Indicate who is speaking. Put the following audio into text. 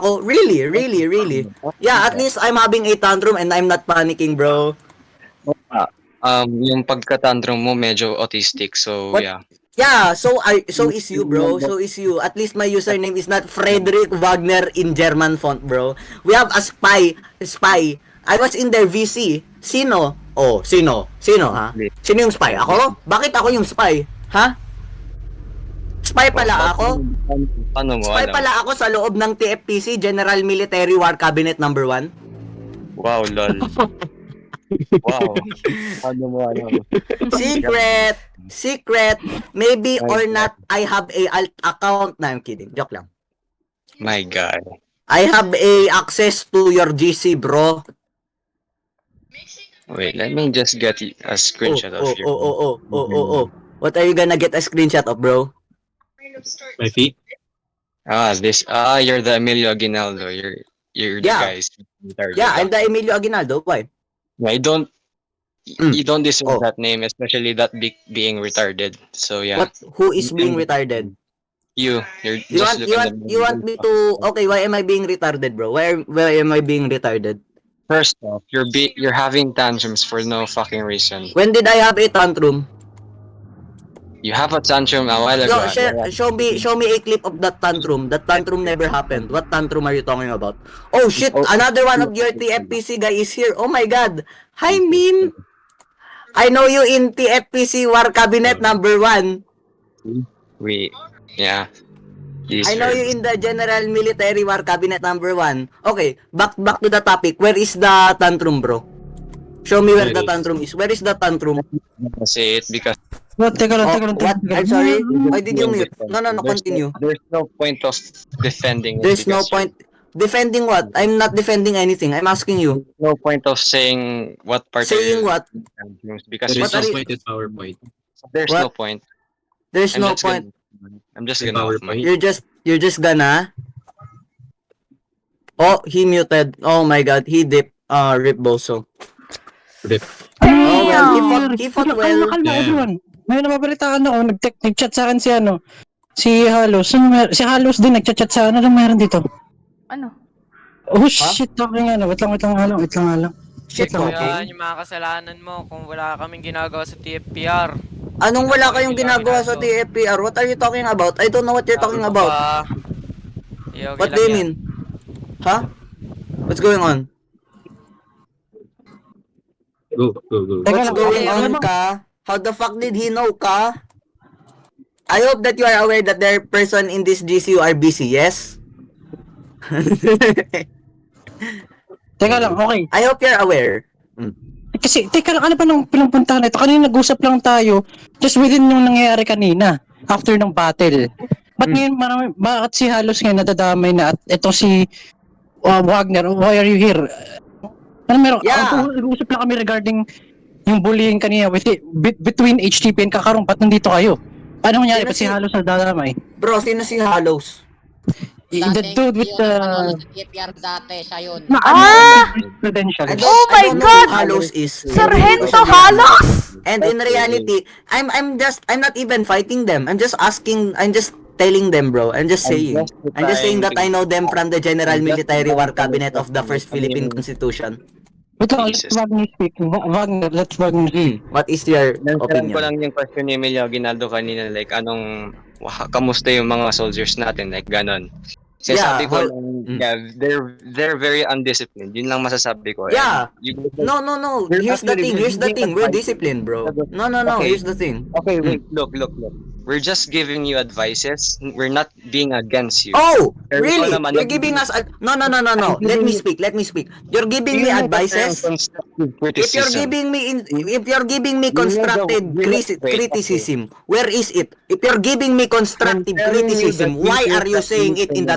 Speaker 1: ako. Really. Yeah, at least I'm having a tantrum and I'm not panicking, bro.
Speaker 2: Yung pagka-tantrum mo medyo autistic, so
Speaker 1: What?
Speaker 2: yeah.
Speaker 1: Yeah, so is you, bro. So is you. At least my username is not Frederick Wagner in German font, bro. We have a spy. I was in their VC. Sino? Oh, sino, ha? Sino yung spy? Ako? Bakit ako yung spy? Ha? Spy pala ako?
Speaker 2: Paano mo
Speaker 1: Spy
Speaker 2: alam?
Speaker 1: pala ako sa loob ng TFPC, General Military War Cabinet number 1.
Speaker 2: Wow, lol. Wow. Paano mo alam?
Speaker 1: Secret. Maybe or not, I have a alt account. Na, I'm kidding. Joke lang.
Speaker 2: My God.
Speaker 1: I have a access to your GC, bro.
Speaker 2: Wait, let me just get a screenshot of your...
Speaker 1: Oh. What are you gonna get a screenshot of, bro?
Speaker 3: My feet?
Speaker 2: You're the Emilio Aguinaldo. You're the
Speaker 1: Yeah.
Speaker 2: guys.
Speaker 1: Yeah, I'm the Emilio Aguinaldo. Why?
Speaker 2: I don't... You don't deserve
Speaker 1: Oh.
Speaker 2: that name, especially that being retarded. So yeah.
Speaker 1: What? Who is being retarded?
Speaker 2: You're
Speaker 1: You
Speaker 2: just
Speaker 1: want me to? Okay, why am I being retarded, bro? Why am I being retarded?
Speaker 2: First off, you're having tantrums for no fucking reason.
Speaker 1: When did I have a tantrum?
Speaker 2: You have a tantrum a while ago.
Speaker 1: Show me a clip of that tantrum. That tantrum never happened. What tantrum are you talking about? Oh shit! Another one of your TFPC guy is here. Oh my god! Hi, Min. I know you in TFPC War Cabinet number 1.
Speaker 2: Yeah.
Speaker 1: I know you in the General Military War Cabinet number 1. Okay, back to the topic. Where is the tantrum, bro? Show me where the tantrum is. Where is the tantrum?
Speaker 2: Say it because
Speaker 1: What? I'm sorry. Why did you mute? No, continue.
Speaker 2: There's no point of defending it.
Speaker 1: There's no point. Defending what? I'm not defending anything. I'm asking you.
Speaker 2: No point of saying what part.
Speaker 1: Saying what?
Speaker 2: Because
Speaker 3: There is
Speaker 1: What are
Speaker 3: no
Speaker 1: you-
Speaker 3: point in PowerPoint.
Speaker 2: there's
Speaker 1: What?
Speaker 2: no point.
Speaker 1: There's no point.
Speaker 2: I'm just gonna off my.
Speaker 1: You're just gonna. Oh, he muted. Oh my god, he dipped. Rip Boso.
Speaker 3: Rip.
Speaker 1: Oh well, he fought well.
Speaker 4: Kalma,
Speaker 3: Yeah.
Speaker 4: everyone. May nababalitaan ako, nag-chat sa akin si Halos. Si Halos din nag-chat sa ano meron dito.
Speaker 5: Ano?
Speaker 4: Oh shit, okay nga. Wait lang.
Speaker 1: Shit,
Speaker 4: Wait lang.
Speaker 1: okay.
Speaker 6: Yan yung mga kasalanan mo kung wala kaming ginagawa sa TFPR.
Speaker 1: Anong wala kayong ginagawa sa TFPR? What are you talking about? I don't know what you're talking about. What do you mean? Huh? What's going on?
Speaker 3: Go.
Speaker 4: Teka
Speaker 1: What's
Speaker 4: lang,
Speaker 1: going
Speaker 4: okay,
Speaker 1: on, ka? How the fuck did he know, ka? I hope that you are aware that there person in this GCU are busy, yes?
Speaker 4: Teka lang, okay.
Speaker 1: I hope you're aware.
Speaker 4: Kasi, teka lang, ano pa nang pinuntahan nito? Kanina nag-usap lang tayo just within yung nangyayari kanina after ng battle. Ba't ngayon, bakit si Halos ngayon nadadamay na at ito si Wagner, why are you here? Ano meron?
Speaker 1: Yeah.
Speaker 4: Nag-usap lang kami regarding yung bullying kanina between HTP and Kakarong, ba't nandito kayo? Paano nangyari?
Speaker 1: Sino
Speaker 4: Ba't si Halos nadadamay?
Speaker 1: Bro, sino si Halos?
Speaker 4: The dude with the
Speaker 7: Sa TFR dati, siya yun.
Speaker 4: credentials.
Speaker 5: Oh my
Speaker 1: I don't know
Speaker 5: God!
Speaker 1: who Halos is.
Speaker 5: Sargento Halos!
Speaker 1: And in reality, I'm not even fighting them. I'm just telling them, bro. I'm just saying that I know them from the General Military War Cabinet of the First Philippine Constitution.
Speaker 4: Wait lang, let
Speaker 2: Jesus.
Speaker 4: Wagner speak. Let's Wagner speak.
Speaker 1: What is your
Speaker 2: Nansaran ko
Speaker 1: opinion?
Speaker 2: lang yung question ni Emilio Aguinaldo kanina, like, kamusta yung mga soldiers natin, like, ganon. Kasi
Speaker 1: Yeah,
Speaker 2: sabi ko
Speaker 1: how-
Speaker 2: lang, yeah, they're very undisciplined. Yun lang masasabi ko.
Speaker 1: Yeah.
Speaker 2: And
Speaker 1: No.
Speaker 2: We're
Speaker 1: Here's the
Speaker 2: actually
Speaker 1: thing. We're
Speaker 2: advising-
Speaker 1: disciplined, bro. No.
Speaker 2: Okay.
Speaker 1: Here's the thing.
Speaker 2: Okay, wait, look. We're just giving you advices. We're not being against you.
Speaker 1: Oh,
Speaker 2: Pero
Speaker 1: really?
Speaker 2: ikaw naman,
Speaker 1: You're giving us no. Let me speak. You're giving me advices. If you're giving me constructive criticism, where is it? If you're giving me constructive criticism, why are you saying it in the